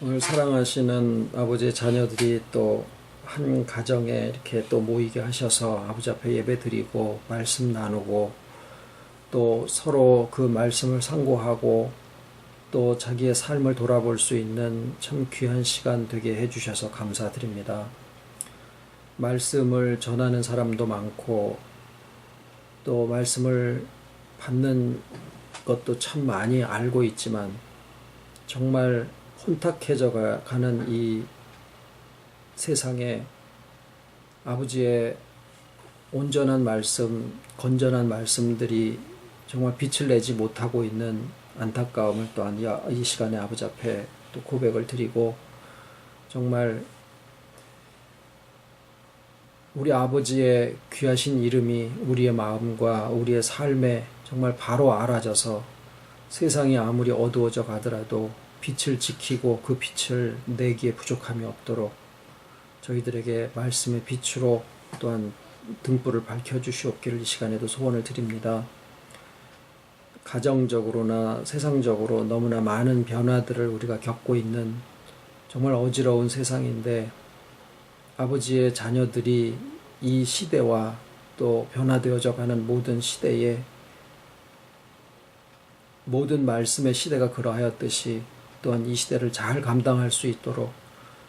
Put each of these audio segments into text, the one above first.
오늘 사랑하시는 아버지의 자녀들이 또 한 가정에 이렇게 또 모이게 하셔서 아버지 앞에 예배 드리고 말씀 나누고 또 서로 그 말씀을 상고하고 또 자기의 삶을 돌아볼 수 있는 참 귀한 시간 되게 해주셔서 감사드립니다. 말씀을 전하는 사람도 많고 또 말씀을 받는 것도 참 많이 알고 있지만 정말 혼탁해져 가는 이 세상에 아버지의 온전한 말씀, 건전한 말씀들이 정말 빛을 내지 못하고 있는 안타까움을 또한 이 시간에 아버지 앞에 또 고백을 드리고, 정말 우리 아버지의 귀하신 이름이 우리의 마음과 우리의 삶에 정말 바로 알아져서 세상이 아무리 어두워져 가더라도 빛을 지키고 그 빛을 내기에 부족함이 없도록 저희들에게 말씀의 빛으로 또한 등불을 밝혀주시옵기를 이 시간에도 소원을 드립니다. 가정적으로나 세상적으로 너무나 많은 변화들을 우리가 겪고 있는 정말 어지러운 세상인데, 아버지의 자녀들이 이 시대와 또 변화되어져 가는 모든 시대에 모든 말씀의 시대가 그러하였듯이 또한 이 시대를 잘 감당할 수 있도록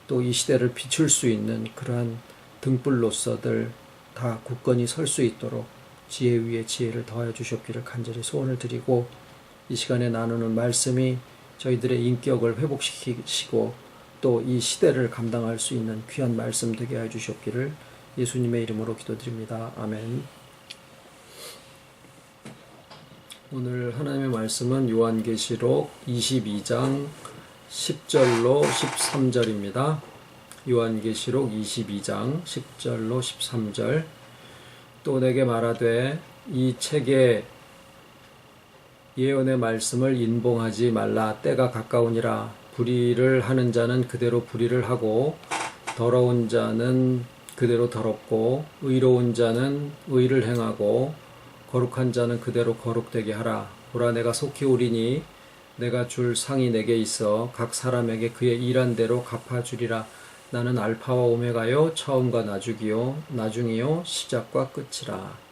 또 이 시대를 비출 수 있는 그러한 등불로서들 다 굳건히 설 수 있도록 지혜 위에 지혜를 더하여 주시옵기를 간절히 소원을 드리고, 이 시간에 나누는 말씀이 저희들의 인격을 회복시키시고 또 이 시대를 감당할 수 있는 귀한 말씀 되게 해 주시옵기를 예수님의 이름으로 기도드립니다. 아멘. 오늘 하나님의 말씀은 요한계시록 22장 10절로 13절입니다. 요한계시록 22장 10절로 13절. 또 내게 말하되 이 책에 예언의 말씀을 인봉하지 말라. 때가 가까우니라. 불의를 하는 자는 그대로 불의를 하고 더러운 자는 그대로 더럽고 의로운 자는 의를 행하고 거룩한 자는 그대로 거룩되게 하라. 보라, 내가 속히 오리니 내가 줄 상이 내게 있어 각 사람에게 그의 일한 대로 갚아주리라. 나는 알파와 오메가요 처음과 나중이요 시작과 끝이라.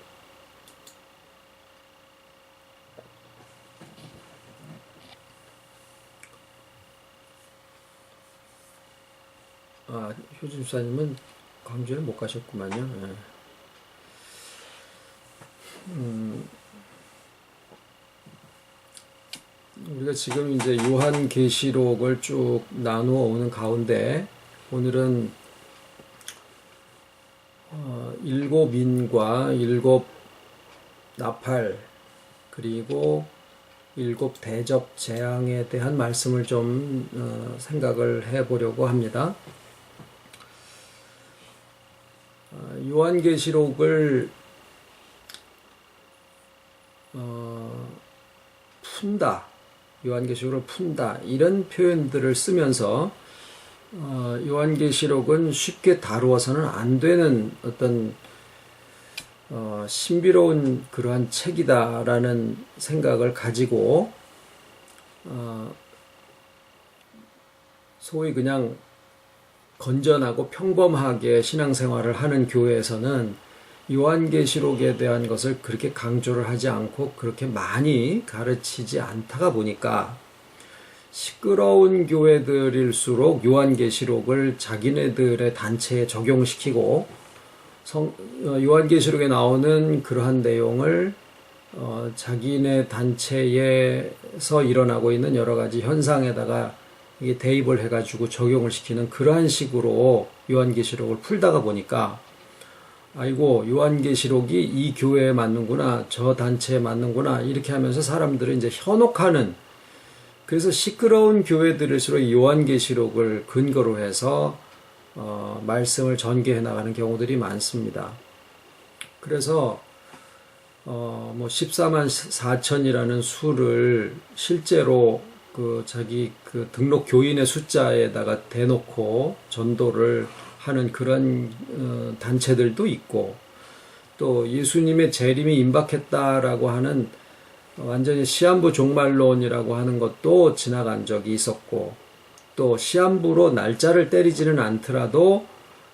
효주 집사님은 광주에 못 가셨구만요. 네. 우리가 지금 이제 요한계시록을 쭉 나누어 오는 가운데 오늘은 7 인과 7 나팔 그리고 7 대접 재앙에 대한 말씀을 좀 생각을 해보려고 합니다. 요한계시록을 푼다, 요한계시록을 푼다, 이런 표현들을 쓰면서 요한계시록은 쉽게 다루어서는 안 되는 어떤 신비로운 그러한 책이다라는 생각을 가지고 소위 그냥 건전하고 평범하게 신앙생활을 하는 교회에서는 요한계시록에 대한 것을 그렇게 강조를 하지 않고 그렇게 많이 가르치지 않다가 보니까 시끄러운 교회들일수록 요한계시록을 자기네들의 단체에 적용시키고 요한계시록에 나오는 그러한 내용을 자기네 단체에서 일어나고 있는 여러 가지 현상에다가 이게 대입을 해가지고 적용을 시키는 그러한 식으로 요한계시록을 풀다가 보니까, 아이고, 요한계시록이 이 교회에 맞는구나, 저 단체에 맞는구나, 이렇게 하면서 사람들을 이제 현혹하는, 그래서 시끄러운 교회들일수록 요한계시록을 근거로 해서 말씀을 전개해 나가는 경우들이 많습니다. 그래서 14만 4천이라는 수를 실제로 자기 등록 교인의 숫자에다가 대놓고 전도를 하는 그런 단체들도 있고, 또 예수님의 재림이 임박했다라고 하는 완전히 시한부 종말론이라고 하는 것도 지나간 적이 있었고, 또 시한부로 날짜를 때리지는 않더라도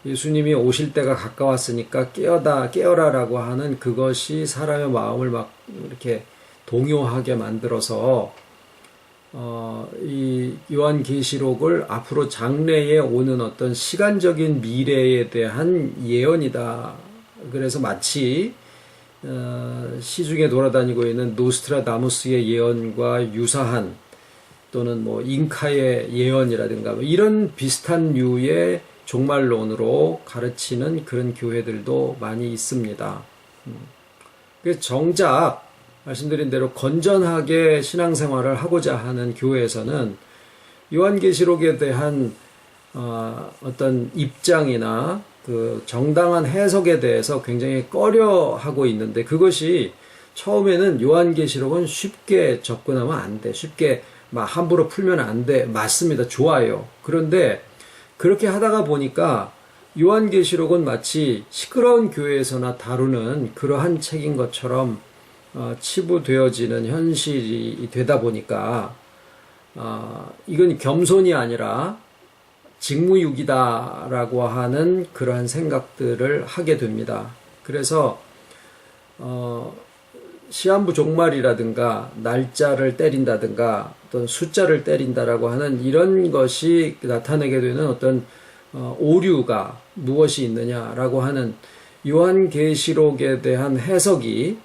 예수님이 오실 때가 가까웠으니까 깨어라라고 하는 그것이 사람의 마음을 막 이렇게 동요하게 만들어서 이 요한계시록을 앞으로 장래에 오는 어떤 시간적인 미래에 대한 예언이다. 그래서 마치 시중에 돌아다니고 있는 노스트라다무스의 예언과 유사한, 또는 뭐 잉카의 예언이라든가 뭐 이런 비슷한 류의 종말론으로 가르치는 그런 교회들도 많이 있습니다. 그래서 정작 말씀드린 대로 건전하게 신앙생활을 하고자 하는 교회에서는 요한계시록에 대한 어떤 입장이나 그 정당한 해석에 대해서 굉장히 꺼려하고 있는데, 그것이 처음에는 요한계시록은 쉽게 접근하면 안 돼, 쉽게 막 함부로 풀면 안 돼, 맞습니다, 좋아요. 그런데 그렇게 하다가 보니까 요한계시록은 마치 시끄러운 교회에서나 다루는 그러한 책인 것처럼 치부되어지는 현실이 되다 보니까 이건 겸손이 아니라 직무유기다라고 하는 그러한 생각들을 하게 됩니다. 그래서 시한부 종말이라든가 날짜를 때린다든가 어떤 숫자를 때린다라고 하는 이런 것이 나타내게 되는 어떤 오류가 무엇이 있느냐라고 하는 요한계시록에 대한 해석이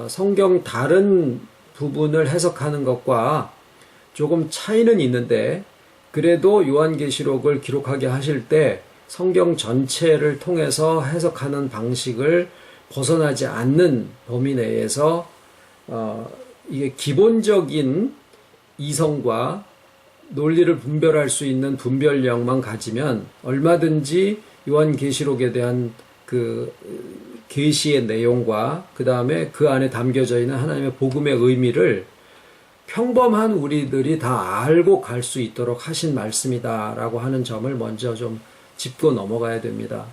성경 다른 부분을 해석하는 것과 조금 차이는 있는데, 그래도 요한계시록을 기록하게 하실 때 성경 전체를 통해서 해석하는 방식을 벗어나지 않는 범위 내에서 이게 기본적인 이성과 논리를 분별할 수 있는 분별력만 가지면 얼마든지 요한계시록에 대한 그 계시의 내용과 그 다음에 그 안에 담겨져 있는 하나님의 복음의 의미를 평범한 우리들이 다 알고 갈 수 있도록 하신 말씀이다라고 하는 점을 먼저 좀 짚고 넘어가야 됩니다.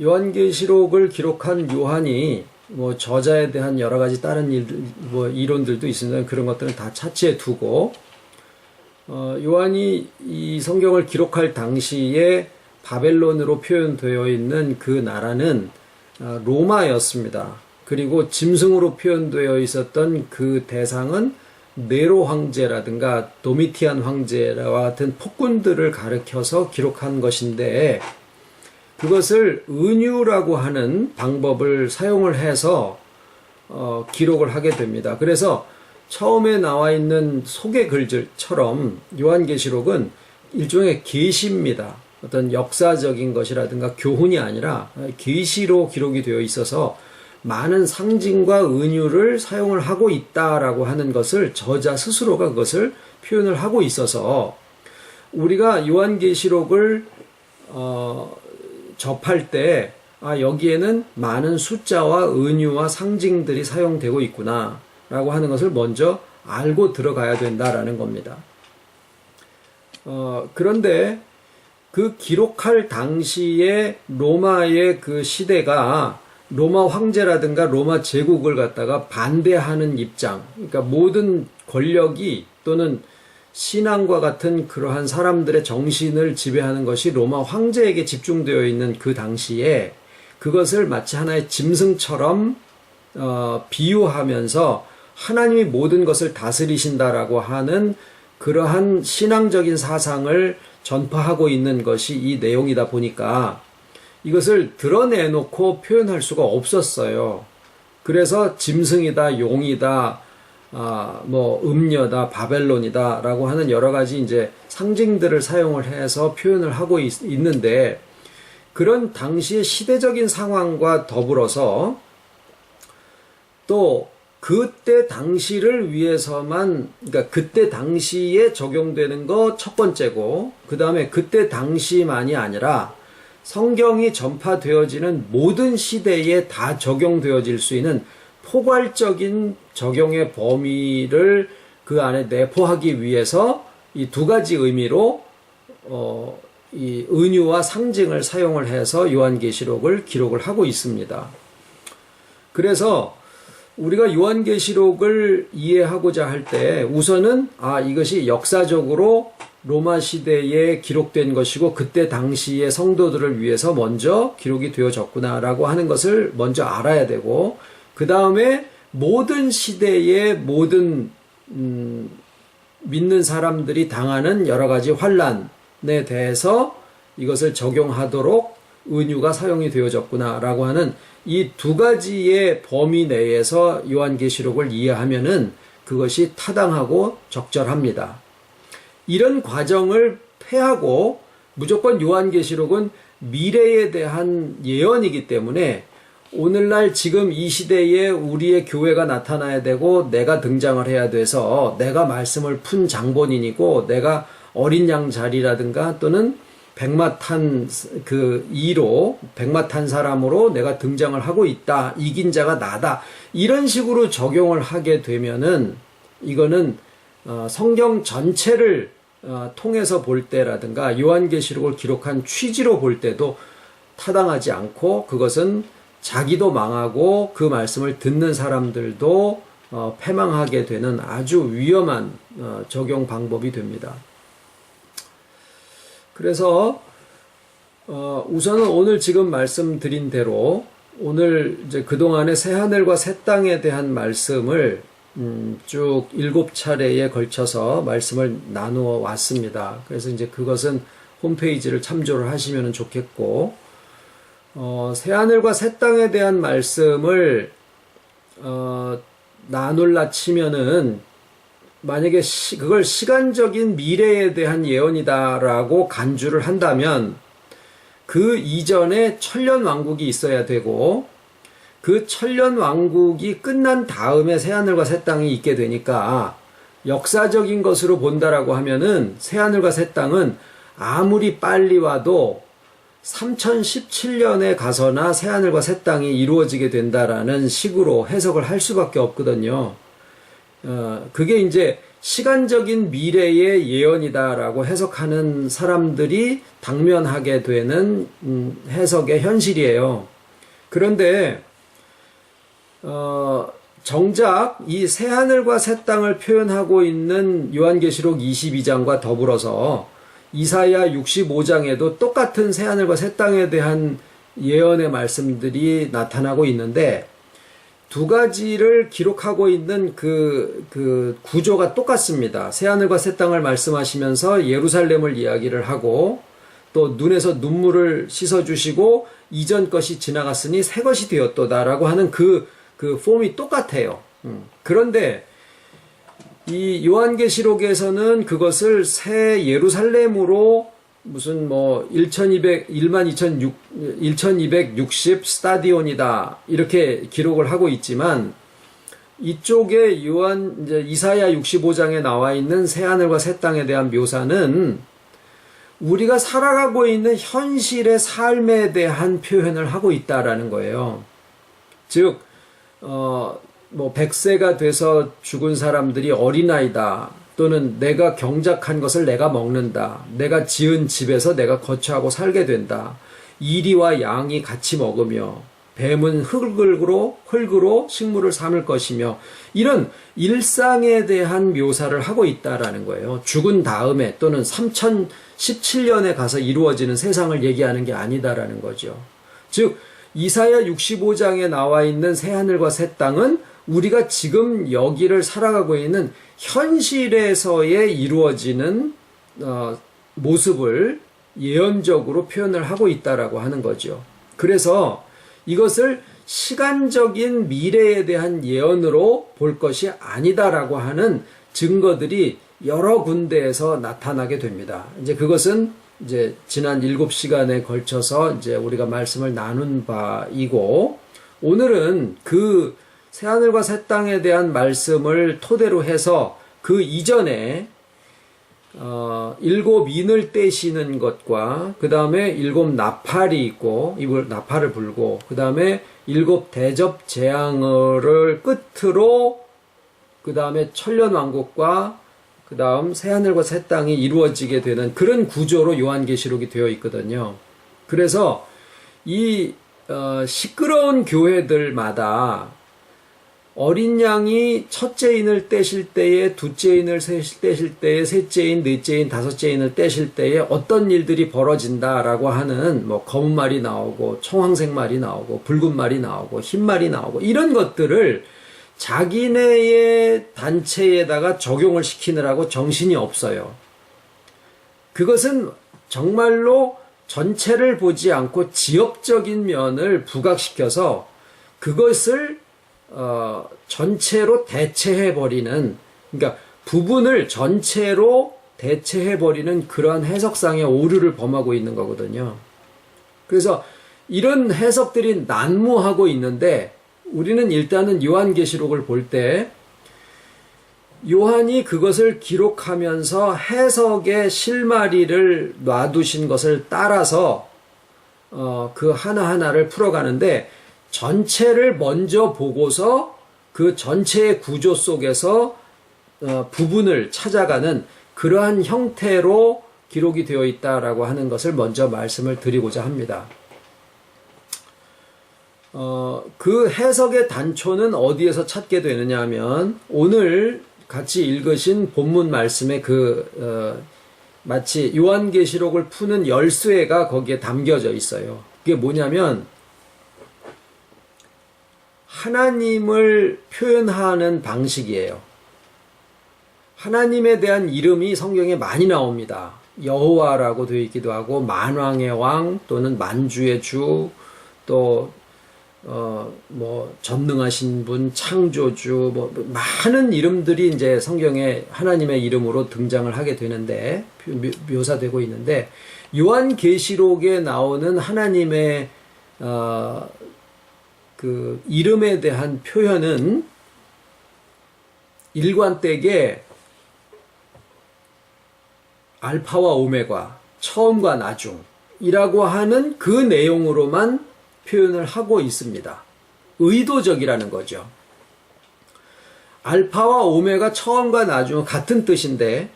요한계시록을 기록한 요한이 뭐 저자에 대한 여러 가지 다른 이론들도 있습니다. 그런 것들은 다 차치해 두고 요한이 이 성경을 기록할 당시에 바벨론으로 표현되어 있는 그 나라는 로마였습니다. 그리고 짐승으로 표현되어 있었던 그 대상은 네로 황제라든가 도미티안 황제와 같은 폭군들을 가리켜서 기록한 것인데, 그것을 은유라고 하는 방법을 사용을 해서 기록을 하게 됩니다. 그래서 처음에 나와 있는 소개 글들처럼 요한계시록은 일종의 계시입니다. 어떤 역사적인 것이라든가 교훈이 아니라 계시로 기록이 되어 있어서 많은 상징과 은유를 사용을 하고 있다라고 하는 것을 저자 스스로가 그것을 표현을 하고 있어서 우리가 요한계시록을 접할 때 여기에는 많은 숫자와 은유와 상징들이 사용되고 있구나 라고 하는 것을 먼저 알고 들어가야 된다라는 겁니다. 그런데 그 기록할 당시에 로마의 그 시대가 로마 황제라든가 로마 제국을 갖다가 반대하는 입장, 그러니까 모든 권력이 또는 신앙과 같은 그러한 사람들의 정신을 지배하는 것이 로마 황제에게 집중되어 있는 그 당시에 그것을 마치 하나의 짐승처럼 비유하면서 하나님이 모든 것을 다스리신다라고 하는 그러한 신앙적인 사상을 전파하고 있는 것이 이 내용이다 보니까 이것을 드러내놓고 표현할 수가 없었어요. 그래서 짐승이다, 용이다, 음녀다, 바벨론이다 라고 하는 여러 가지 이제 상징들을 사용을 해서 표현을 하고 있는데, 그런 당시의 시대적인 상황과 더불어서 또 그때 당시를 위해서만, 그러니까 그때 당시에 적용되는 거 첫 번째고, 그 다음에 그때 당시만이 아니라 성경이 전파되어지는 모든 시대에 다 적용되어질 수 있는 포괄적인 적용의 범위를 그 안에 내포하기 위해서 이 두 가지 의미로 이 은유와 상징을 사용을 해서 요한계시록을 기록을 하고 있습니다. 그래서 우리가 요한계시록을 이해하고자 할 때 우선은 이것이 역사적으로 로마 시대에 기록된 것이고 그때 당시의 성도들을 위해서 먼저 기록이 되어졌구나라고 하는 것을 먼저 알아야 되고, 그 다음에 모든 시대의 모든 믿는 사람들이 당하는 여러 가지 환난에 대해서 이것을 적용하도록 은유가 사용이 되어졌구나라고 하는 이 두 가지의 범위 내에서 요한계시록을 이해하면은 그것이 타당하고 적절합니다. 이런 과정을 폐하고 무조건 요한계시록은 미래에 대한 예언이기 때문에 오늘날 지금 이 시대에 우리의 교회가 나타나야 되고 내가 등장을 해야 돼서 내가 말씀을 푼 장본인이고 내가 어린 양 자리라든가 또는 백마탄 백마탄 사람으로 내가 등장을 하고 있다. 이긴 자가 나다. 이런 식으로 적용을 하게 되면은 이거는 성경 전체를 통해서 볼 때라든가 요한계시록을 기록한 취지로 볼 때도 타당하지 않고 그것은 자기도 망하고 그 말씀을 듣는 사람들도 패망하게 되는 아주 위험한 적용 방법이 됩니다. 그래서 우선은 오늘 지금 말씀드린 대로 오늘 이제 그동안의 새하늘과 새 땅에 대한 말씀을 쭉 7차례에 걸쳐서 말씀을 나누어 왔습니다. 그래서 이제 그것은 홈페이지를 참조를 하시면 좋겠고, 새하늘과 새 땅에 대한 말씀을 나눌라 치면은 만약에 그걸 시간적인 미래에 대한 예언이다라고 간주를 한다면 그 이전에 천년왕국이 있어야 되고 그 천년왕국이 끝난 다음에 새하늘과 새 땅이 있게 되니까 역사적인 것으로 본다라고 하면은 새하늘과 새 땅은 아무리 빨리 와도 3017년에 가서나 새하늘과 새 땅이 이루어지게 된다라는 식으로 해석을 할 수밖에 없거든요. 그게 이제 시간적인 미래의 예언이다라고 해석하는 사람들이 당면하게 되는 해석의 현실이에요. 그런데 정작 이 새하늘과 새 땅을 표현하고 있는 요한계시록 22장과 더불어서 이사야 65장에도 똑같은 새하늘과 새 땅에 대한 예언의 말씀들이 나타나고 있는데 두 가지를 기록하고 있는 그 구조가 똑같습니다. 새하늘과 새 땅을 말씀하시면서 예루살렘을 이야기를 하고 또 눈에서 눈물을 씻어주시고 이전 것이 지나갔으니 새 것이 되었도다라고 하는 그 폼이 똑같아요. 그런데 이 요한계시록에서는 그것을 새 예루살렘으로 무슨 1260 스타디온이다 이렇게 기록을 하고 있지만 이쪽에 이제 이사야 65장에 나와 있는 새하늘과 새 땅에 대한 묘사는 우리가 살아가고 있는 현실의 삶에 대한 표현을 하고 있다라는 거예요. 즉 100세가 돼서 죽은 사람들이 어린아이다. 또는 내가 경작한 것을 내가 먹는다. 내가 지은 집에서 내가 거처하고 살게 된다. 이리와 양이 같이 먹으며 뱀은 흙으로 식물을 삼을 것이며 이런 일상에 대한 묘사를 하고 있다라는 거예요. 죽은 다음에 또는 3017년에 가서 이루어지는 세상을 얘기하는 게 아니다라는 거죠. 즉 이사야 65장에 나와 있는 새하늘과 새 땅은 우리가 지금 여기를 살아가고 있는 현실에서의 이루어지는 모습을 예언적으로 표현을 하고 있다라고 하는 거죠. 그래서 이것을 시간적인 미래에 대한 예언으로 볼 것이 아니다라고 하는 증거들이 여러 군데에서 나타나게 됩니다. 이제 그것은 이제 지난 7시간에 걸쳐서 이제 우리가 말씀을 나눈 바이고 오늘은 그 새하늘과 새 땅에 대한 말씀을 토대로 해서 그 이전에 7 인을 떼시는 것과 그 다음에 7 나팔이 있고 이걸 나팔을 불고 그 다음에 7 대접 재앙을 끝으로 그 다음에 천년왕국과 그 다음 새하늘과 새 땅이 이루어지게 되는 그런 구조로 요한계시록이 되어 있거든요. 그래서 이 시끄러운 교회들마다 어린 양이 첫째 인을 떼실 때에, 둘째 인을 떼실 때에, 셋째 인, 넷째 인, 다섯째 인을 떼실 때에 어떤 일들이 벌어진다라고 하는 뭐 검은 말이 나오고 청황색 말이 나오고 붉은 말이 나오고 흰 말이 나오고 이런 것들을 자기네의 단체에다가 적용을 시키느라고 정신이 없어요. 그것은 정말로 전체를 보지 않고 지역적인 면을 부각시켜서 그것을 전체로 대체해버리는, 그러니까 부분을 전체로 대체해버리는 그러한 해석상의 오류를 범하고 있는 거거든요. 그래서 이런 해석들이 난무하고 있는데 우리는 일단은 요한계시록을 볼 때 요한이 그것을 기록하면서 해석의 실마리를 놔두신 것을 따라서 그 하나하나를 풀어가는데 전체를 먼저 보고서 그 전체의 구조 속에서 부분을 찾아가는 그러한 형태로 기록이 되어 있다라고 하는 것을 먼저 말씀을 드리고자 합니다. 그 해석의 단초는 어디에서 찾게 되느냐 하면 오늘 같이 읽으신 본문 말씀에 마치 요한계시록을 푸는 열쇠가 거기에 담겨져 있어요. 그게 뭐냐면 하나님을 표현하는 방식이에요. 하나님에 대한 이름이 성경에 많이 나옵니다. 여호와라고 되어 있기도 하고 만왕의 왕 또는 만주의 주, 또 전능하신 분, 창조주, 많은 이름들이 이제 성경에 하나님의 이름으로 등장을 하게 되는데, 묘사되고 있는데, 요한계시록에 나오는 하나님의, 그 이름에 대한 표현은 일관되게 알파와 오메가, 처음과 나중이라고 하는 그 내용으로만 표현을 하고 있습니다. 의도적이라는 거죠. 알파와 오메가, 처음과 나중은 같은 뜻인데,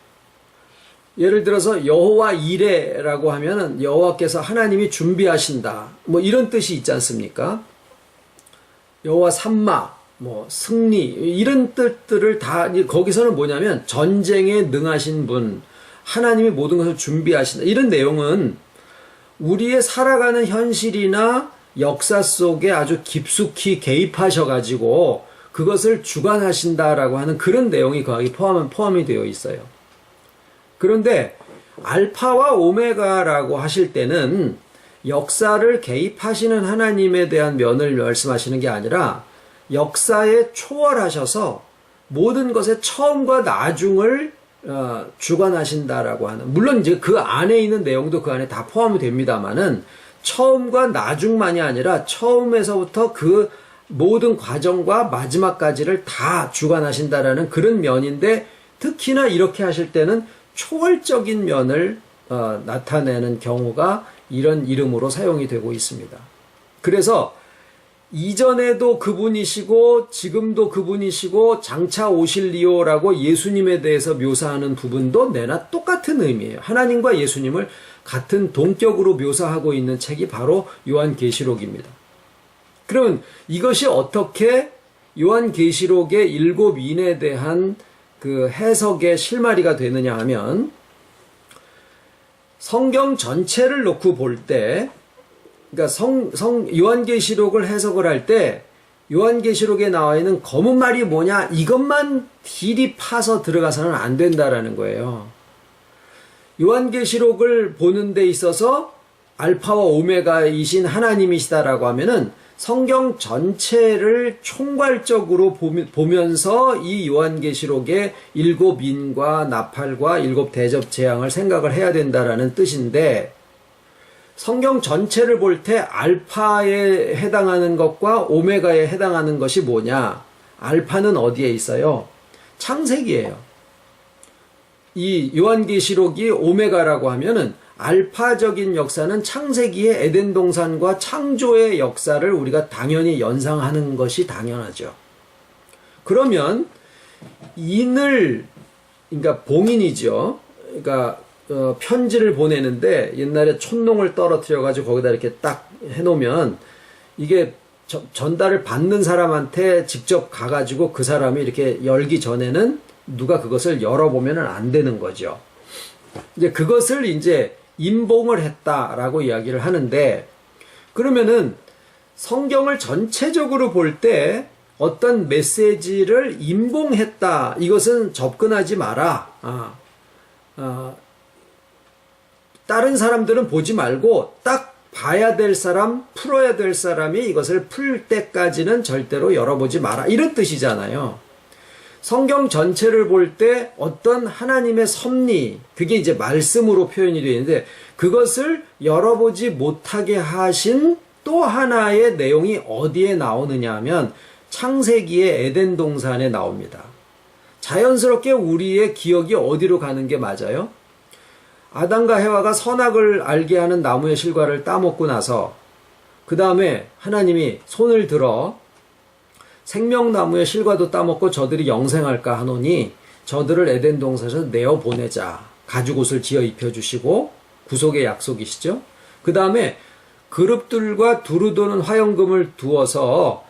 예를 들어서 여호와 이레라고 하면은 여호와께서 하나님이 준비하신다, 뭐 이런 뜻이 있지 않습니까? 여호와 삼마, 승리, 이런 뜻들을 다, 거기서는 뭐냐면 전쟁에 능하신 분, 하나님이 모든 것을 준비하신다, 이런 내용은 우리의 살아가는 현실이나 역사 속에 아주 깊숙이 개입하셔가지고 그것을 주관하신다라고 하는 그런 내용이 거기 포함이 되어 있어요. 그런데 알파와 오메가라고 하실 때는 역사를 개입하시는 하나님에 대한 면을 말씀하시는 게 아니라 역사에 초월하셔서 모든 것의 처음과 나중을 주관하신다라고 하는, 물론 이제 그 안에 있는 내용도 그 안에 다 포함이 됩니다만은 처음과 나중만이 아니라 처음에서부터 그 모든 과정과 마지막까지를 다 주관하신다라는 그런 면인데, 특히나 이렇게 하실 때는 초월적인 면을 나타내는 경우가 이런 이름으로 사용이 되고 있습니다. 그래서 이전에도 그분이시고 지금도 그분이시고 장차 오실리오라고 예수님에 대해서 묘사하는 부분도 내나 똑같은 의미예요. 하나님과 예수님을 같은 동격으로 묘사하고 있는 책이 바로 요한계시록입니다. 그러면 이것이 어떻게 요한계시록의 7인에 대한 그 해석의 실마리가 되느냐 하면, 성경 전체를 놓고 볼 때, 그러니까 요한계시록을 해석을 할 때 요한계시록에 나와 있는 검은 말이 뭐냐, 이것만 딜이 파서 들어가서는 안 된다라는 거예요. 요한계시록을 보는 데 있어서 알파와 오메가이신 하나님이시다라고 하면은 성경 전체를 총괄적으로 보면서 이 요한계시록의 7인과 나팔과 7 대접 재앙을 생각을 해야 된다라는 뜻인데, 성경 전체를 볼 때 알파에 해당하는 것과 오메가에 해당하는 것이 뭐냐? 알파는 어디에 있어요? 창세기예요. 이 요한계시록이 오메가라고 하면은 알파적인 역사는 창세기의 에덴 동산과 창조의 역사를 우리가 당연히 연상하는 것이 당연하죠. 그러면 그러니까 봉인이죠. 그러니까 편지를 보내는데 옛날에 촛농을 떨어뜨려 가지고 거기다 이렇게 딱 해놓으면 이게 전달을 받는 사람한테 직접 가가지고 그 사람이 이렇게 열기 전에는 누가 그것을 열어보면 안 되는 거죠. 이제 그것을 이제 임봉을 했다라고 이야기를 하는데, 그러면은 성경을 전체적으로 볼 때 어떤 메시지를 임봉했다, 이것은 접근하지 마라. 다른 사람들은 보지 말고 딱 봐야 될 사람, 풀어야 될 사람이 이것을 풀 때까지는 절대로 열어보지 마라, 이런 뜻이잖아요. 성경 전체를 볼 때 어떤 하나님의 섭리, 그게 이제 말씀으로 표현이 되어 있는데, 그것을 열어보지 못하게 하신 또 하나의 내용이 어디에 나오느냐 하면 창세기의 에덴 동산에 나옵니다. 자연스럽게 우리의 기억이 어디로 가는 게 맞아요? 아담과 해와가 선악을 알게 하는 나무의 실과를 따먹고 나서 그 다음에 하나님이 손을 들어 생명나무의 실과도 따먹고 저들이 영생할까 하노니 저들을 에덴 동산에서 내어보내자. 가죽옷을 지어 입혀주시고 구속의 약속이시죠. 그 다음에 그룹들과 두루 도는 화영금을 두어서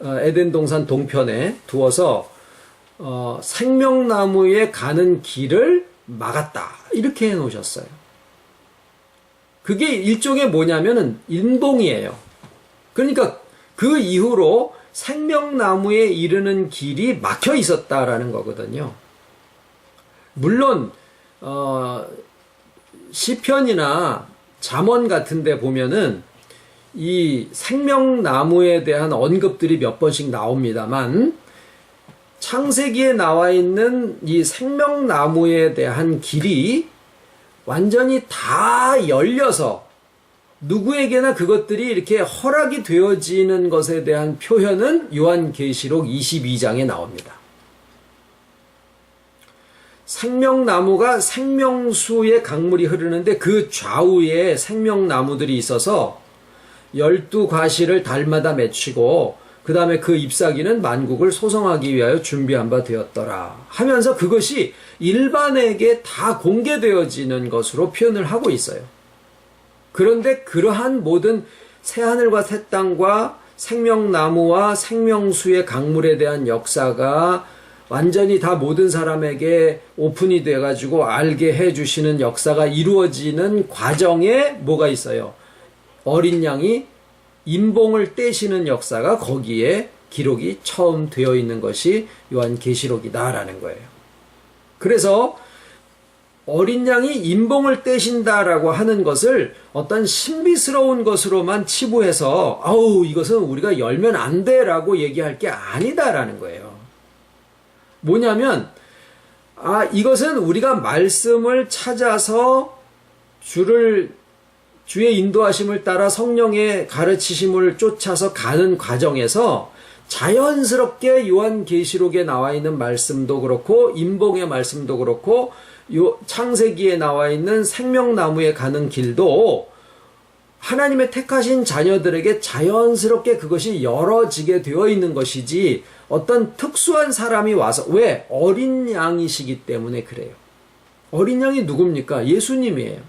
에덴 동산 동편에 두어서 생명나무에 가는 길을 막았다, 이렇게 해놓으셨어요. 그게 일종의 뭐냐면은 인봉이에요. 그러니까 그 이후로 생명나무에 이르는 길이 막혀 있었다라는 거거든요. 물론 시편이나 잠언 같은 데 보면은 이 생명나무에 대한 언급들이 몇 번씩 나옵니다만, 창세기에 나와 있는 이 생명나무에 대한 길이 완전히 다 열려서 누구에게나 그것들이 이렇게 허락이 되어지는 것에 대한 표현은 요한계시록 22장에 나옵니다. 생명나무가 생명수의 강물이 흐르는데 그 좌우에 생명나무들이 있어서 12과실을 달마다 맺히고 그 다음에 그 잎사귀는 만국을 소성하기 위하여 준비한 바 되었더라 하면서 그것이 일반에게 다 공개되어지는 것으로 표현을 하고 있어요. 그런데 그러한 모든 새하늘과 새 땅과 생명나무와 생명수의 강물에 대한 역사가 완전히 다 모든 사람에게 오픈이 돼가지고 알게 해주시는 역사가 이루어지는 과정에 뭐가 있어요? 어린 양이 임봉을 떼시는 역사가 거기에 기록이 처음 되어 있는 것이 요한계시록이다라는 거예요. 그래서 어린 양이 임봉을 떼신다라고 하는 것을 어떤 신비스러운 것으로만 치부해서 이것은 우리가 열면 안 돼라고 얘기할 게 아니다라는 거예요. 뭐냐면 이것은 우리가 말씀을 찾아서 주의 인도하심을 따라 성령의 가르치심을 쫓아서 가는 과정에서 자연스럽게 요한계시록에 나와 있는 말씀도 그렇고 임봉의 말씀도 그렇고 창세기에 나와 있는 생명나무에 가는 길도 하나님의 택하신 자녀들에게 자연스럽게 그것이 열어지게 되어 있는 것이지, 어떤 특수한 사람이 와서, 왜? 어린 양이시기 때문에 그래요. 어린 양이 누굽니까? 예수님이에요.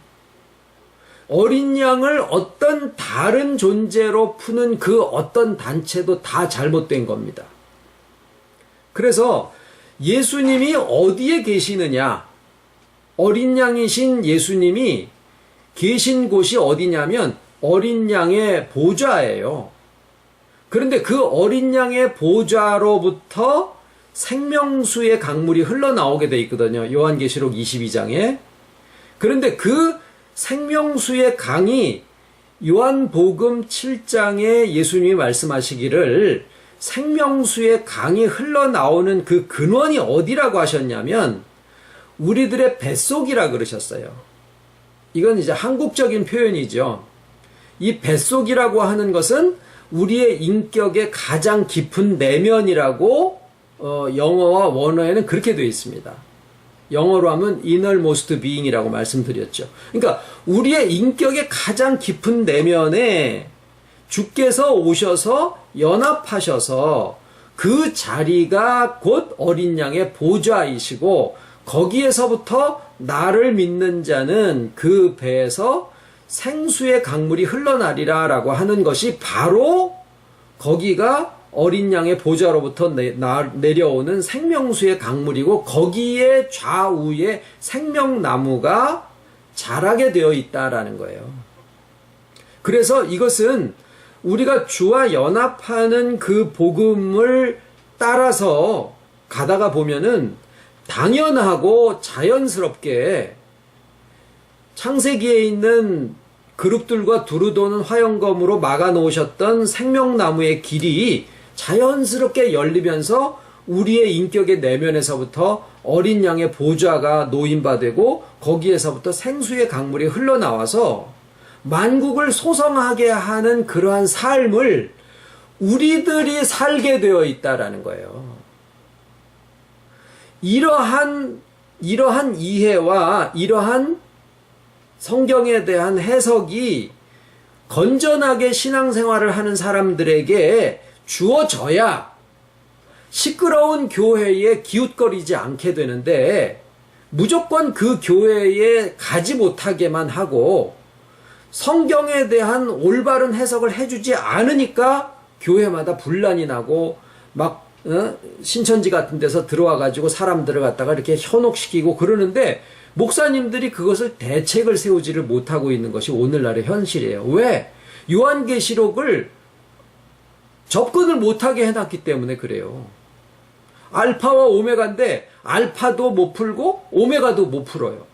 어린 양을 어떤 다른 존재로 푸는 그 어떤 단체도 다 잘못된 겁니다. 그래서 예수님이 어디에 계시느냐? 어린 양이신 예수님이 계신 곳이 어디냐면 어린 양의 보좌예요. 그런데 그 어린 양의 보좌로부터 생명수의 강물이 흘러나오게 돼 있거든요. 요한계시록 22장에. 그런데 그 생명수의 강이 요한복음 7장에 예수님이 말씀하시기를 생명수의 강이 흘러나오는 그 근원이 어디라고 하셨냐면 우리들의 뱃속이라 그러셨어요. 이건 이제 한국적인 표현이죠. 이 뱃속이라고 하는 것은 우리의 인격의 가장 깊은 내면이라고 영어와 원어에는 그렇게 되어 있습니다. 영어로 하면 innermost being이라고 말씀드렸죠. 그러니까 우리의 인격의 가장 깊은 내면에 주께서 오셔서 연합하셔서 그 자리가 곧 어린 양의 보좌이시고, 거기에서부터 나를 믿는 자는 그 배에서 생수의 강물이 흘러나리라 라고 하는 것이 바로 거기가 어린 양의 보좌로부터 내려오는 생명수의 강물이고 거기에 좌우에 생명나무가 자라게 되어 있다라는 거예요. 그래서 이것은 우리가 주와 연합하는 그 복음을 따라서 가다가 보면은 당연하고 자연스럽게 창세기에 있는 그룹들과 두루 도는 화영검으로 막아 놓으셨던 생명나무의 길이 자연스럽게 열리면서 우리의 인격의 내면에서부터 어린 양의 보좌가 노인바되고 거기에서부터 생수의 강물이 흘러나와서 만국을 소성하게 하는 그러한 삶을 우리들이 살게 되어 있다라는 거예요. 이러한 이해와 이러한 성경에 대한 해석이 건전하게 신앙생활을 하는 사람들에게 주어져야 시끄러운 교회에 기웃거리지 않게 되는데 무조건 그 교회에 가지 못하게만 하고 성경에 대한 올바른 해석을 해주지 않으니까 교회마다 분란이 나고 막 신천지 같은 데서 들어와 가지고 사람들을 갖다가 이렇게 현혹시키고 그러는데 목사님들이 그것을 대책을 세우지를 못하고 있는 것이 오늘날의 현실이에요. 왜? 요한계시록을 접근을 못하게 해놨기 때문에 그래요. 알파와 오메가인데 알파도 못 풀고 오메가도 못 풀어요.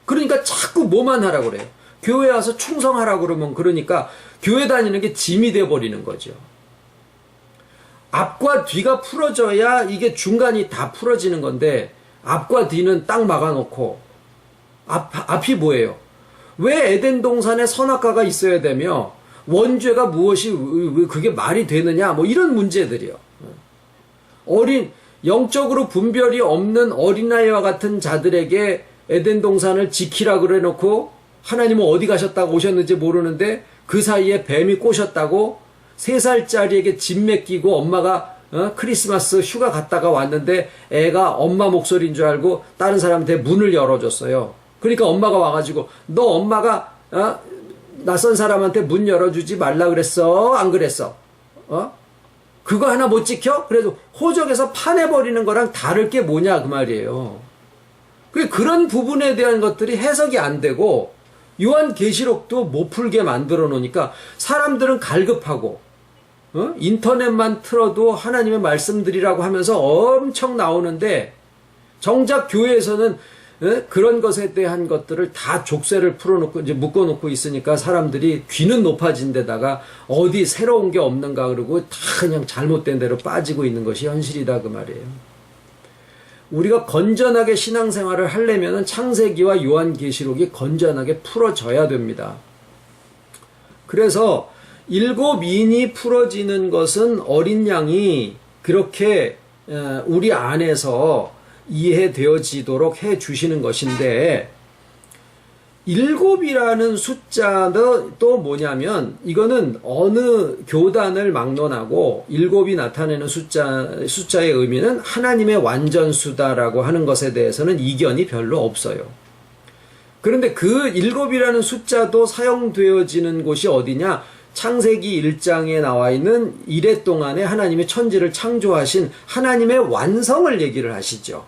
그러니까 자꾸 뭐만 하라고 그래요. 교회 와서 충성하라고 그러면 그러니까 교회 다니는 게 짐이 돼버리는 거죠. 앞과 뒤가 풀어져야 이게 중간이 다 풀어지는 건데 앞과 뒤는 딱 막아놓고 앞이 뭐예요? 왜 에덴 동산에 선악과가 있어야 되며 원죄가 무엇이 왜 그게 말이 되느냐 뭐 이런 문제들이요. 영적으로 분별이 없는 어린아이와 같은 자들에게 에덴 동산을 지키라 그래 놓고 하나님은 어디 가셨다고 오셨는지 모르는데 그 사이에 뱀이 꼬셨다고 3살짜리에게 짐 맡기고 엄마가 크리스마스 휴가 갔다가 왔는데 애가 엄마 목소리인 줄 알고 다른 사람한테 문을 열어줬어요. 그러니까 엄마가 와가지고 너 엄마가 낯선 사람한테 문 열어주지 말라 그랬어? 안 그랬어? 그거 하나 못 지켜? 그래도 호적에서 파내버리는 거랑 다를 게 뭐냐 그 말이에요. 그런 부분에 대한 것들이 해석이 안 되고 요한계시록도 못 풀게 만들어 놓으니까 사람들은 갈급하고 인터넷만 틀어도 하나님의 말씀들이라고 하면서 엄청 나오는데 정작 교회에서는 그런 것에 대한 것들을 다 족쇄를 풀어놓고 이제 묶어놓고 있으니까 사람들이 귀는 높아진 데다가 어디 새로운 게 없는가 그러고 다 그냥 잘못된 대로 빠지고 있는 것이 현실이다 그 말이에요. 우리가 건전하게 신앙생활을 하려면 창세기와 요한계시록이 건전하게 풀어져야 됩니다. 그래서 7인이 풀어지는 것은 어린 양이 그렇게 우리 안에서 이해되어지도록 해주시는 것인데 7이라는 숫자도 또 뭐냐면 이거는 어느 교단을 막론하고 7이 나타내는 숫자의 의미는 하나님의 완전수다라고 하는 것에 대해서는 이견이 별로 없어요. 그런데 그 7이라는 숫자도 사용되어지는 곳이 어디냐? 창세기 1장에 나와 있는 이래 동안에 하나님의 천지를 창조하신 하나님의 완성을 얘기를 하시죠.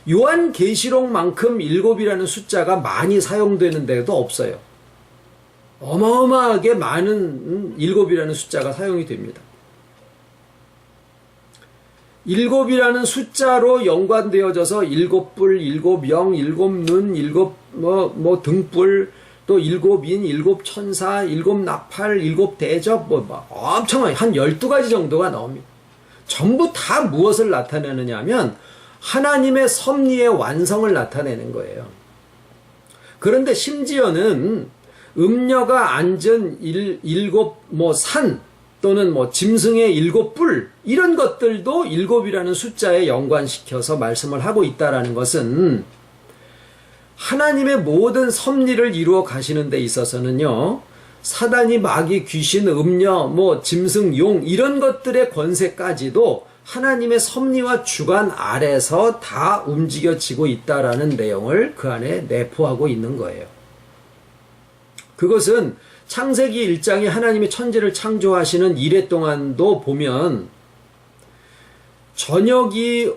요한계시록만큼 7이라는 숫자가 많이 사용되는 데도 없어요. 어마어마하게 많은 7이라는 숫자가 사용이 됩니다. 7이라는 숫자로 연관되어져서 7뿔, 7영, 7눈, 7 등뿔, 또 7인, 7천사, 7나팔, 7대접, 엄청 한 12가지 정도가 나옵니다. 전부 다 무엇을 나타내느냐 하면 하나님의 섭리의 완성을 나타내는 거예요. 그런데 심지어는 음녀가 앉은 7 산 또는 짐승의 7뿔 이런 것들도 7이라는 숫자에 연관시켜서 말씀을 하고 있다라는 것은 하나님의 모든 섭리를 이루어 가시는 데 있어서는요, 사단이 마귀 귀신 음녀 짐승 용 이런 것들의 권세까지도 하나님의 섭리와 주관 아래서 다 움직여지고 있다라는 내용을 그 안에 내포하고 있는 거예요. 그것은 창세기 1장에 하나님이 천지를 창조하시는 이래 동안도 보면 저녁이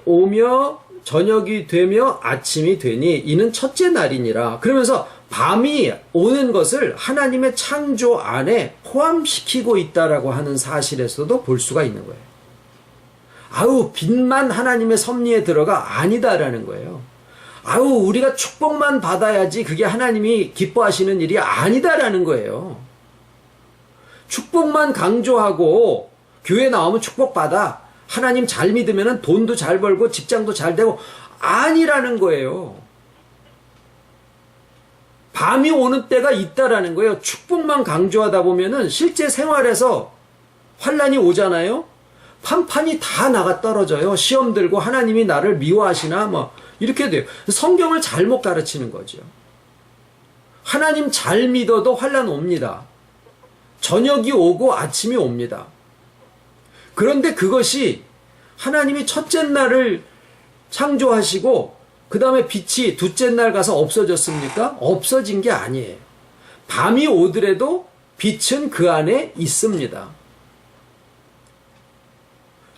되며 아침이 되니 이는 첫째 날이니라. 그러면서 밤이 오는 것을 하나님의 창조 안에 포함시키고 있다라고 하는 사실에서도 볼 수가 있는 거예요. 아우, 빛만 하나님의 섭리에 들어가 아니다라는 거예요. 아우, 우리가 축복만 받아야지 그게 하나님이 기뻐하시는 일이 아니다라는 거예요. 축복만 강조하고 교회 나오면 축복받아. 하나님 잘 믿으면 돈도 잘 벌고 직장도 잘 되고 아니라는 거예요. 밤이 오는 때가 있다라는 거예요. 축복만 강조하다 보면은 실제 생활에서 환란이 오잖아요. 판판이 다 나가 떨어져요. 시험 들고 하나님이 나를 미워하시나 뭐 이렇게 돼요. 성경을 잘못 가르치는 거죠. 하나님 잘 믿어도 환란 옵니다. 저녁이 오고 아침이 옵니다. 그런데 그것이 하나님이 첫째 날을 창조하시고 그 다음에 빛이 둘째 날 가서 없어졌습니까? 없어진 게 아니에요. 밤이 오더라도 빛은 그 안에 있습니다.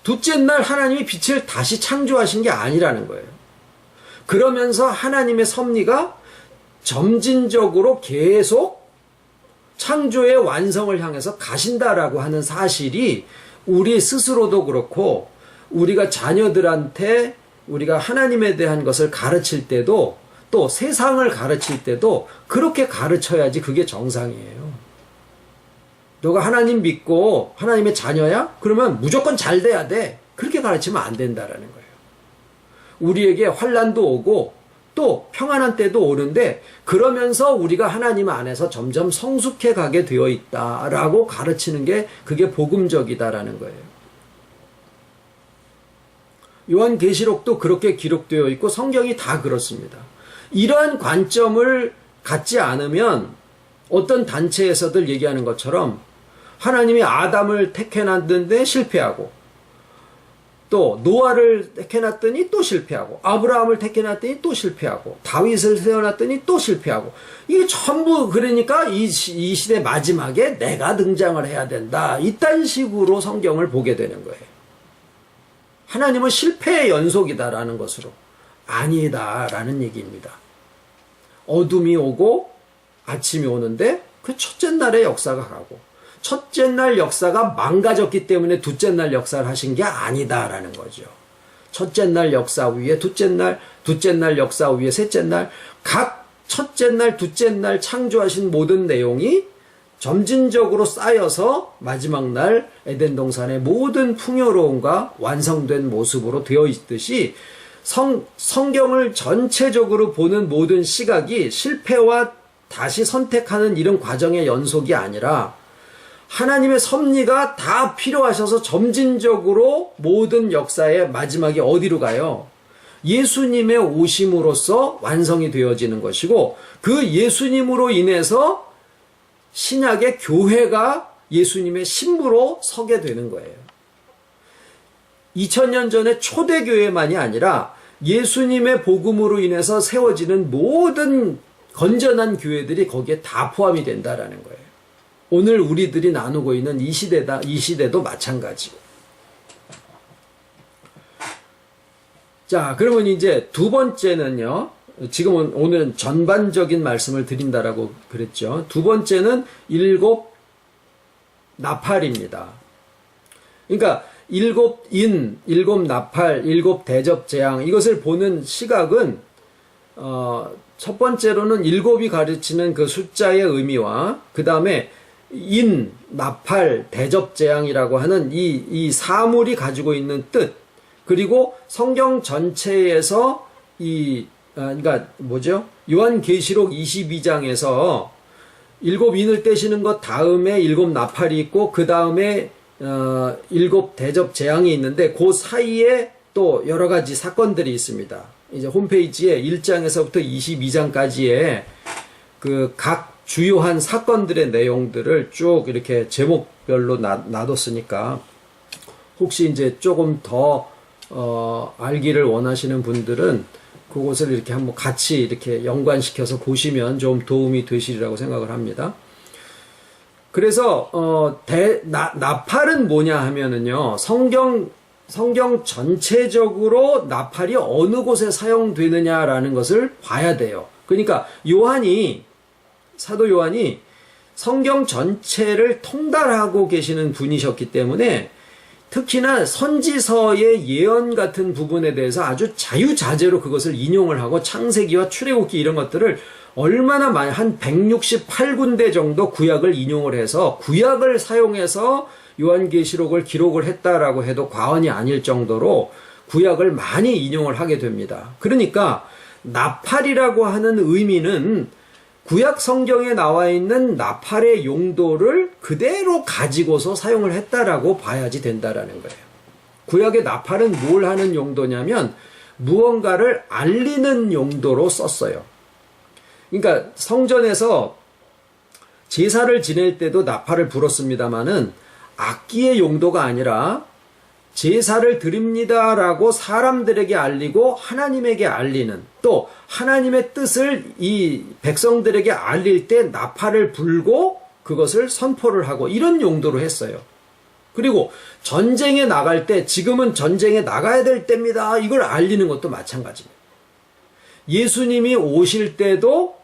둘째 날 하나님이 빛을 다시 창조하신 게 아니라는 거예요. 그러면서 하나님의 섭리가 점진적으로 계속 창조의 완성을 향해서 가신다라고 하는 사실이 우리 스스로도 그렇고 우리가 자녀들한테 우리가 하나님에 대한 것을 가르칠 때도 또 세상을 가르칠 때도 그렇게 가르쳐야지 그게 정상이에요. 너가 하나님 믿고 하나님의 자녀야? 그러면 무조건 잘 돼야 돼. 그렇게 가르치면 안 된다라는 거예요. 우리에게 환난도 오고 또 평안한 때도 오는데 그러면서 우리가 하나님 안에서 점점 성숙해 가게 되어 있다라고 가르치는 게 그게 복음적이다라는 거예요. 요한계시록도 그렇게 기록되어 있고 성경이 다 그렇습니다. 이러한 관점을 갖지 않으면 어떤 단체에서들 얘기하는 것처럼 하나님이 아담을 택해놨는데 실패하고 또 노아를 택해놨더니 또 실패하고 아브라함을 택해놨더니 또 실패하고 다윗을 세워놨더니 또 실패하고 이게 전부 그러니까 이 시대 마지막에 내가 등장을 해야 된다. 이딴 식으로 성경을 보게 되는 거예요. 하나님은 실패의 연속이다라는 것으로 아니다라는 얘기입니다. 어둠이 오고 아침이 오는데 그 첫째 날의 역사가 가고 첫째 날 역사가 망가졌기 때문에 둘째 날 역사를 하신 게 아니다라는 거죠. 첫째 날 역사 위에 둘째 날 역사 위에 셋째 날, 각 첫째 날, 둘째 날 창조하신 모든 내용이 점진적으로 쌓여서 마지막 날 에덴 동산의 모든 풍요로움과 완성된 모습으로 되어 있듯이 성경을 전체적으로 보는 모든 시각이 실패와 다시 선택하는 이런 과정의 연속이 아니라 하나님의 섭리가 다 필요하셔서 점진적으로 모든 역사의 마지막이 어디로 가요? 예수님의 오심으로써 완성이 되어지는 것이고 그 예수님으로 인해서 신약의 교회가 예수님의 신부로 서게 되는 거예요. 2000년 전에 초대교회만이 아니라 예수님의 복음으로 인해서 세워지는 모든 건전한 교회들이 거기에 다 포함이 된다라는 거예요. 오늘 우리들이 나누고 있는 이 시대도 마찬가지고. 자, 그러면 이제 두 번째는요. 지금은 오늘은 전반적인 말씀을 드린다라고 그랬죠. 두 번째는 일곱 나팔입니다. 그러니까 일곱 인, 일곱 나팔, 일곱 대접 재앙 이것을 보는 시각은 첫 번째로는 일곱이 가르치는 그 숫자의 의미와 그 다음에 인, 나팔, 대접 재앙이라고 하는 이 사물이 가지고 있는 뜻 그리고 성경 전체에서 그러니까 뭐죠? 요한계시록 22장에서 일곱 인을 떼시는 것 다음에 일곱 나팔이 있고 그 다음에 일곱 대접 재앙이 있는데 그 사이에 또 여러 가지 사건들이 있습니다. 이제 홈페이지에 1장에서부터 22장까지의 그 각 주요한 사건들의 내용들을 쭉 이렇게 제목별로 놔뒀으니까 혹시 이제 조금 더 알기를 원하시는 분들은 그것을 이렇게 한번 같이 이렇게 연관시켜서 보시면 좀 도움이 되시리라고 생각을 합니다. 그래서 나팔은 뭐냐 하면은요, 성경 전체적으로 나팔이 어느 곳에 사용되느냐라는 것을 봐야 돼요. 그러니까 사도 요한이 성경 전체를 통달하고 계시는 분이셨기 때문에 특히나 선지서의 예언 같은 부분에 대해서 아주 자유자재로 그것을 인용을 하고 창세기와 출애굽기 이런 것들을 얼마나 많이, 한 168군데 정도 구약을 인용을 해서 구약을 사용해서 요한계시록을 기록을 했다라고 해도 과언이 아닐 정도로 구약을 많이 인용을 하게 됩니다. 그러니까 나팔이라고 하는 의미는 구약 성경에 나와 있는 나팔의 용도를 그대로 가지고서 사용을 했다라고 봐야지 된다라는 거예요. 구약의 나팔은 뭘 하는 용도냐면 무언가를 알리는 용도로 썼어요. 그러니까 성전에서 제사를 지낼 때도 나팔을 불었습니다마는 악기의 용도가 아니라 제사를 드립니다라고 사람들에게 알리고 하나님에게 알리는, 또 하나님의 뜻을 이 백성들에게 알릴 때 나팔을 불고 그것을 선포를 하고 이런 용도로 했어요. 그리고 전쟁에 나갈 때 지금은 전쟁에 나가야 될 때입니다, 이걸 알리는 것도 마찬가지입니다. 예수님이 오실 때도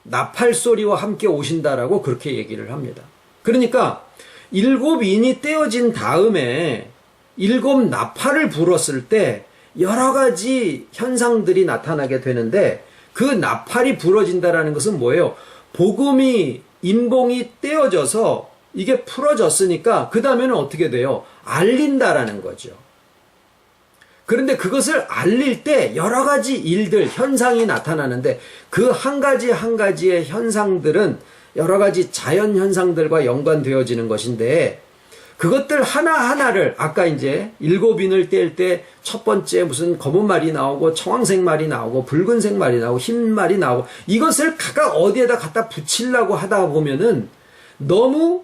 나팔 소리와 함께 오신다라고 그렇게 얘기를 합니다. 그러니까 7인이 떼어진 다음에 7 나팔을 불었을 때 여러 가지 현상들이 나타나게 되는데, 그 나팔이 부러진다라는 것은 뭐예요? 복음이, 인봉이 떼어져서 이게 풀어졌으니까 그 다음에는 어떻게 돼요? 알린다라는 거죠. 그런데 그것을 알릴 때 여러 가지 일들, 현상이 나타나는데 그 한 가지 한 가지의 현상들은 여러 가지 자연 현상들과 연관되어지는 것인데, 그것들 하나하나를 아까 이제 7인을 뗄 때 첫 번째 무슨 검은 말이 나오고 청황색 말이 나오고 붉은색 말이 나오고 흰 말이 나오고, 이것을 각각 어디에다 갖다 붙이려고 하다 보면은 너무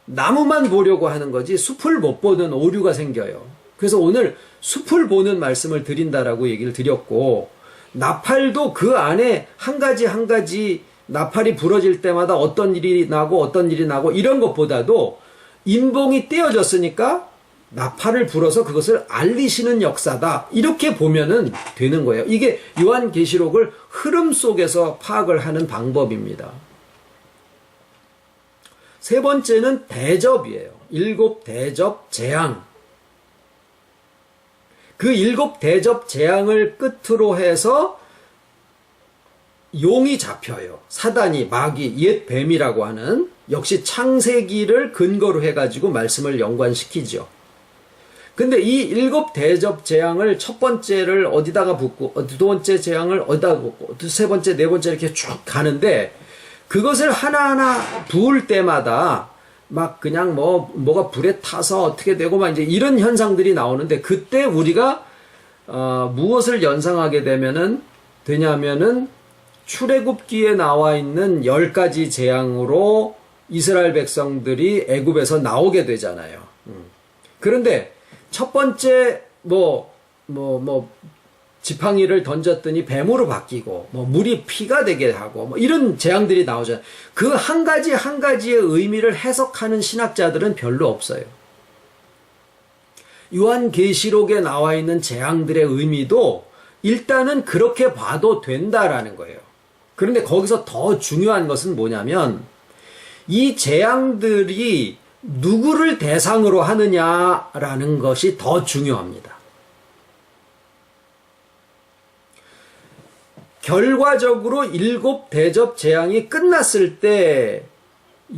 나무만 보려고 하는 거지 숲을 못 보는 오류가 생겨요. 그래서 오늘 숲을 보는 말씀을 드린다라고 얘기를 드렸고, 나팔도 그 안에 한 가지 한 가지 나팔이 부러질 때마다 어떤 일이 나고 이런 것보다도 인봉이 떼어졌으니까 나팔을 불어서 그것을 알리시는 역사다, 이렇게 보면은 되는 거예요. 이게 요한계시록을 흐름 속에서 파악을 하는 방법입니다. 세 번째는 대접이에요. 7 대접 재앙. 그 7 대접 재앙을 끝으로 해서 용이 잡혀요. 사단이, 마귀, 옛 뱀이라고 하는, 역시 창세기를 근거로 해가지고 말씀을 연관시키죠. 근데 이 7 대접 재앙을 첫 번째를 어디다가 붙고, 두 번째 재앙을 어디다가 붙고, 세 번째, 네 번째 이렇게 쭉 가는데, 그것을 하나하나 부을 때마다 막 그냥 뭐가 불에 타서 어떻게 되고 막 이제 이런 현상들이 나오는데, 그때 우리가 무엇을 연상하게 되냐면은 출애굽기에 나와 있는 10가지 재앙으로 이스라엘 백성들이 애굽에서 나오게 되잖아요. 그런데 첫 번째 지팡이를 던졌더니 뱀으로 바뀌고 물이 피가 되게 하고 이런 재앙들이 나오잖아요. 그 한 가지 한 가지의 의미를 해석하는 신학자들은 별로 없어요. 요한계시록에 나와 있는 재앙들의 의미도 일단은 그렇게 봐도 된다라는 거예요. 그런데 거기서 더 중요한 것은 뭐냐면 이 재앙들이 누구를 대상으로 하느냐라는 것이 더 중요합니다. 결과적으로 7 대접 재앙이 끝났을 때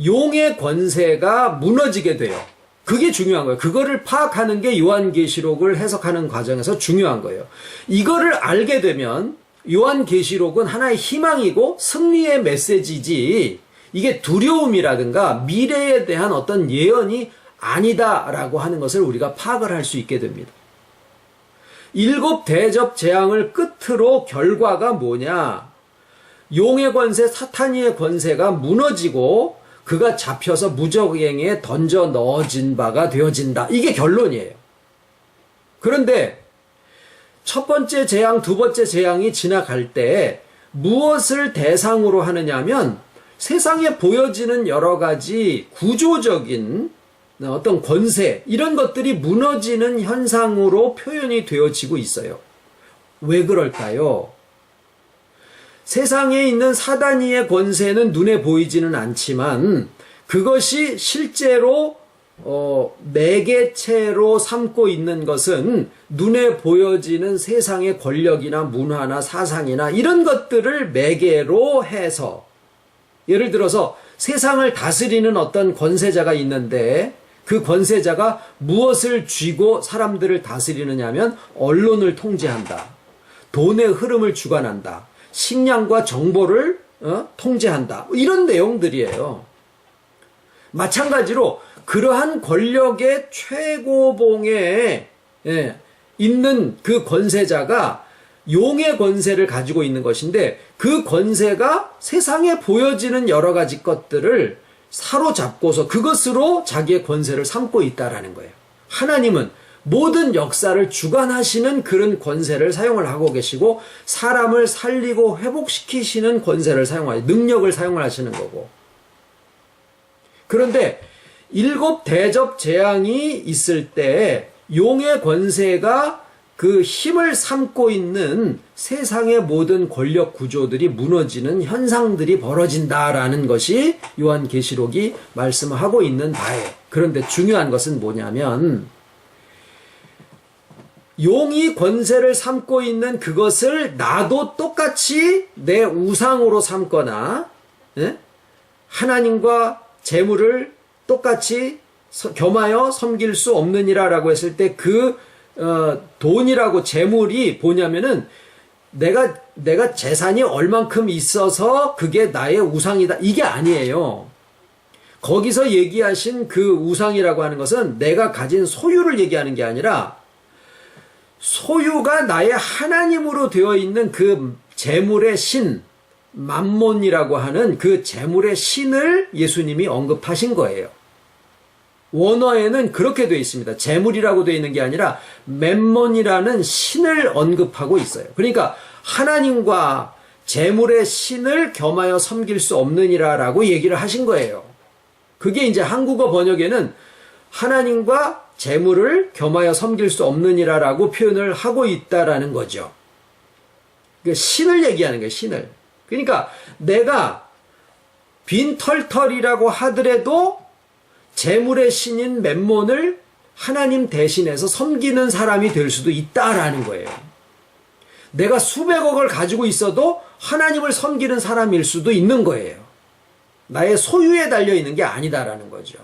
용의 권세가 무너지게 돼요. 그게 중요한 거예요. 그거를 파악하는 게 요한계시록을 해석하는 과정에서 중요한 거예요. 이거를 알게 되면 요한계시록은 하나의 희망이고 승리의 메시지지, 이게 두려움이라든가 미래에 대한 어떤 예언이 아니다라고 하는 것을 우리가 파악을 할 수 있게 됩니다. 7 대접 재앙을 끝으로 결과가 뭐냐? 용의 권세, 사탄의 권세가 무너지고 그가 잡혀서 무적행에 던져 넣어진 바가 되어진다. 이게 결론이에요. 그런데 첫 번째 재앙, 두 번째 재앙이 지나갈 때 무엇을 대상으로 하느냐면 세상에 보여지는 여러 가지 구조적인 어떤 권세, 이런 것들이 무너지는 현상으로 표현이 되어지고 있어요. 왜 그럴까요? 세상에 있는 사단이의 권세는 눈에 보이지는 않지만 그것이 실제로 매개체로 삼고 있는 것은 눈에 보여지는 세상의 권력이나 문화나 사상이나 이런 것들을 매개로 해서, 예를 들어서 세상을 다스리는 어떤 권세자가 있는데 그 권세자가 무엇을 쥐고 사람들을 다스리느냐 하면 언론을 통제한다, 돈의 흐름을 주관한다, 식량과 정보를 통제한다, 이런 내용들이에요. 마찬가지로 그러한 권력의 최고봉에 있는 그 권세자가 용의 권세를 가지고 있는 것인데, 그 권세가 세상에 보여지는 여러 가지 것들을 사로잡고서 그것으로 자기의 권세를 삼고 있다라는 거예요. 하나님은 모든 역사를 주관하시는 그런 권세를 사용을 하고 계시고, 사람을 살리고 회복시키시는 권세를 사용하시는, 능력을 사용을 하시는 거고. 그런데 일곱 대접 재앙이 있을 때 용의 권세가 그 힘을 삼고 있는 세상의 모든 권력 구조들이 무너지는 현상들이 벌어진다라는 것이 요한계시록이 말씀하고 있는 바예요. 그런데 중요한 것은 뭐냐면, 용이 권세를 삼고 있는 그것을 나도 똑같이 내 우상으로 삼거나 하나님과 재물을 똑같이 겸하여 섬길 수 없느니라라고 했을 때 그 돈이라고 재물이 뭐냐면은 내가 재산이 얼만큼 있어서 그게 나의 우상이다, 이게 아니에요. 거기서 얘기하신 그 우상이라고 하는 것은 내가 가진 소유를 얘기하는 게 아니라, 소유가 나의 하나님으로 되어 있는 그 재물의 신, 맘몬이라고 하는 그 재물의 신을 예수님이 언급하신 거예요. 원어에는 그렇게 되어 있습니다. 재물이라고 되어 있는 게 아니라 맴몬이라는 신을 언급하고 있어요. 그러니까 하나님과 재물의 신을 겸하여 섬길 수 없느니라라고 얘기를 하신 거예요. 그게 이제 한국어 번역에는 하나님과 재물을 겸하여 섬길 수 없느니라라고 표현을 하고 있다라는 거죠. 신을 얘기하는 거예요, 신을. 그러니까 내가 빈털털이라고 하더라도 재물의 신인 맴몬을 하나님 대신해서 섬기는 사람이 될 수도 있다라는 거예요. 내가 수백억을 가지고 있어도 하나님을 섬기는 사람일 수도 있는 거예요. 나의 소유에 달려 있는 게 아니다라는 거죠.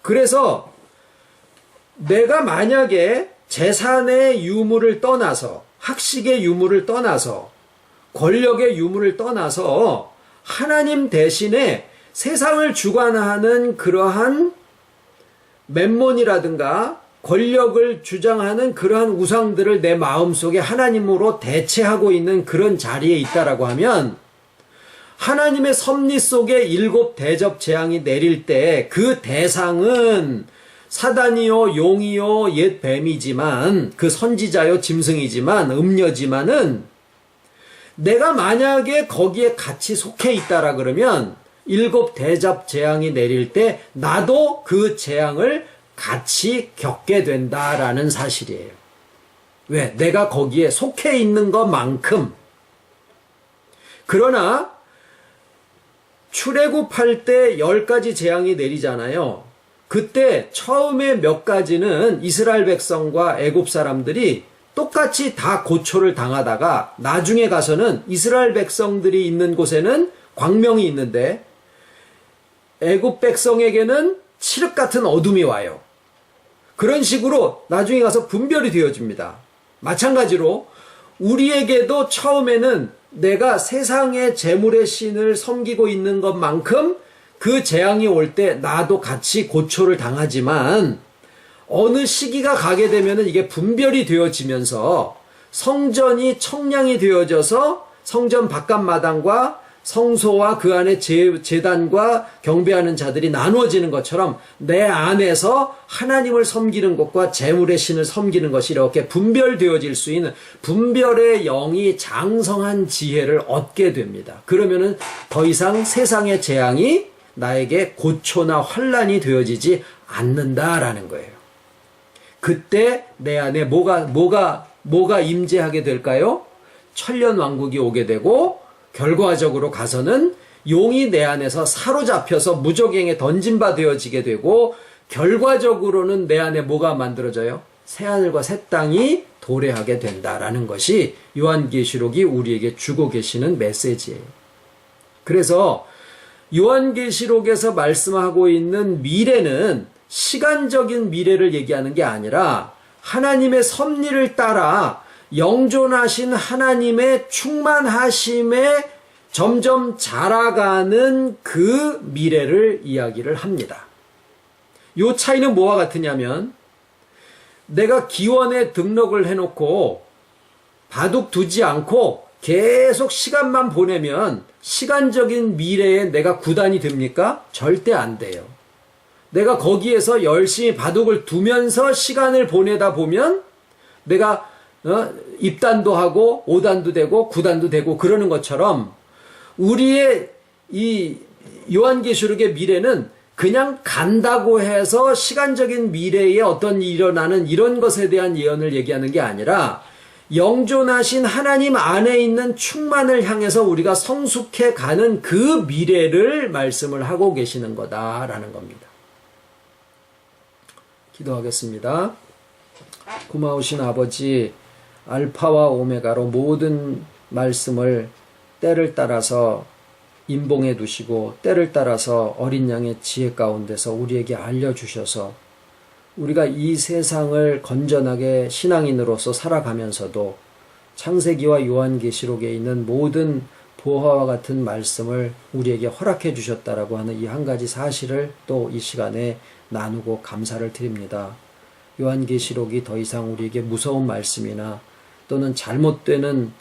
그래서 내가 만약에 재산의 유무를 떠나서, 학식의 유무를 떠나서, 권력의 유무를 떠나서 하나님 대신에 세상을 주관하는 그러한 맴몬이라든가 권력을 주장하는 그러한 우상들을 내 마음속에 하나님으로 대체하고 있는 그런 자리에 있다라고 하면, 하나님의 섭리 속에 일곱 대접 재앙이 내릴 때 그 대상은 사단이요, 용이요, 옛 뱀이지만, 그 선지자요, 짐승이지만, 음녀지만은, 내가 만약에 거기에 같이 속해 있다라 그러면 일곱 대접 재앙이 내릴 때 나도 그 재앙을 같이 겪게 된다라는 사실이에요. 왜? 내가 거기에 속해 있는 것만큼. 그러나 출애굽할 때 10가지 재앙이 내리잖아요. 그때 처음에 몇 가지는 이스라엘 백성과 애굽 사람들이 똑같이 다 고초를 당하다가 나중에 가서는 이스라엘 백성들이 있는 곳에는 광명이 있는데 애굽 백성에게는 칠흑 같은 어둠이 와요. 그런 식으로 나중에 가서 분별이 되어집니다. 마찬가지로 우리에게도 처음에는 내가 세상의 재물의 신을 섬기고 있는 것만큼 그 재앙이 올 때 나도 같이 고초를 당하지만, 어느 시기가 가게 되면은 이게 분별이 되어지면서 성전이 청량이 되어져서 성전 바깥마당과 성소와 그 안에 제단과 경배하는 자들이 나누어지는 것처럼 내 안에서 하나님을 섬기는 것과 재물의 신을 섬기는 것이 이렇게 분별되어질 수 있는 분별의 영이 장성한 지혜를 얻게 됩니다. 그러면은 더 이상 세상의 재앙이 나에게 고초나 환난이 되어지지 않는다라는 거예요. 그때 내 안에 뭐가 임재하게 될까요? 천년왕국이 오게 되고 결과적으로 가서는 용이 내 안에서 사로잡혀서 무적행에 던진 바 되어지게 되고 결과적으로는 내 안에 뭐가 만들어져요? 새하늘과 새 땅이 도래하게 된다라는 것이 요한계시록이 우리에게 주고 계시는 메시지예요. 그래서 요한계시록에서 말씀하고 있는 미래는 시간적인 미래를 얘기하는 게 아니라 하나님의 섭리를 따라 영존하신 하나님의 충만하심에 점점 자라가는 그 미래를 이야기를 합니다. 이 차이는 뭐와 같으냐면 내가 기원에 등록을 해놓고 바둑 두지 않고 계속 시간만 보내면 시간적인 미래에 내가 구단이 됩니까? 절대 안 돼요. 내가 거기에서 열심히 바둑을 두면서 시간을 보내다 보면 내가 입단도 하고 5단도 되고 9단도 되고 그러는 것처럼 우리의 이 요한계시록의 미래는 그냥 간다고 해서 시간적인 미래에 어떤 일어나는 이런 것에 대한 예언을 얘기하는 게 아니라 영존하신 하나님 안에 있는 충만을 향해서 우리가 성숙해 가는 그 미래를 말씀을 하고 계시는 거다라는 겁니다. 기도하겠습니다. 고마우신 아버지, 알파와 오메가로 모든 말씀을 때를 따라서 임봉해 두시고 때를 따라서 어린 양의 지혜 가운데서 우리에게 알려주셔서 우리가 이 세상을 건전하게 신앙인으로서 살아가면서도 창세기와 요한계시록에 있는 모든 보화와 같은 말씀을 우리에게 허락해 주셨다라고 하는 이 한 가지 사실을 또 이 시간에 나누고 감사를 드립니다. 요한계시록이 더 이상 우리에게 무서운 말씀이나 또는 잘못되는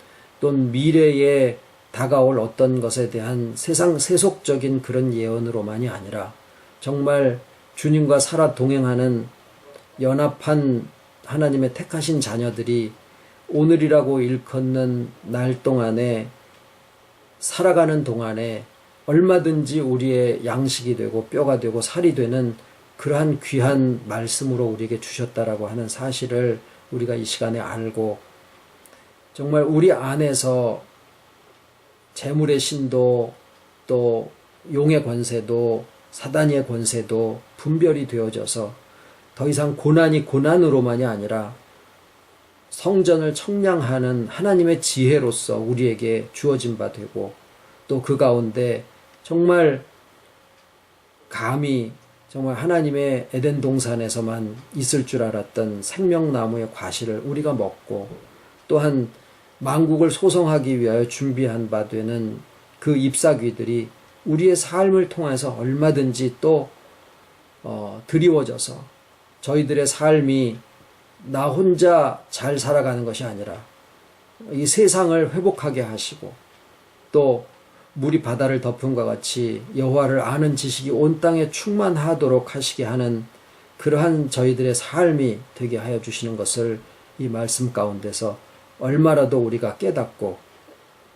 또는 미래에 다가올 어떤 것에 대한 세상 세속적인 그런 예언으로만이 아니라 정말 주님과 살아 동행하는 연합한 하나님의 택하신 자녀들이 오늘이라고 일컫는 날 동안에 살아가는 동안에 얼마든지 우리의 양식이 되고 뼈가 되고 살이 되는 그러한 귀한 말씀으로 우리에게 주셨다라고 하는 사실을 우리가 이 시간에 알고 정말 우리 안에서 재물의 신도 또 용의 권세도 사단의 권세도 분별이 되어져서 더 이상 고난이 고난으로만이 아니라 성전을 청량하는 하나님의 지혜로서 우리에게 주어진 바 되고 또 그 가운데 정말 감히 정말 하나님의 에덴 동산에서만 있을 줄 알았던 생명나무의 과실을 우리가 먹고 또한 만국을 소성하기 위하여 준비한 바 되는 그 잎사귀들이 우리의 삶을 통해서 얼마든지 또 드리워져서 저희들의 삶이 나 혼자 잘 살아가는 것이 아니라 이 세상을 회복하게 하시고 또 물이 바다를 덮음과 같이 여호와를 아는 지식이 온 땅에 충만하도록 하시게 하는 그러한 저희들의 삶이 되게 하여 주시는 것을 이 말씀 가운데서 얼마라도 우리가 깨닫고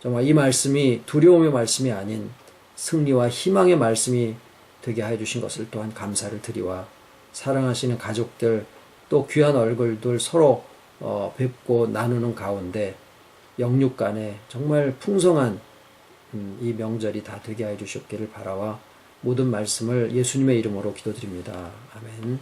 정말 이 말씀이 두려움의 말씀이 아닌 승리와 희망의 말씀이 되게 하여 주신 것을 또한 감사를 드리와 사랑하시는 가족들 또 귀한 얼굴들 서로 뵙고 나누는 가운데 영육 간에 정말 풍성한 이 명절이 다 되게 하여 주셨기를 바라와 모든 말씀을 예수님의 이름으로 기도드립니다. 아멘.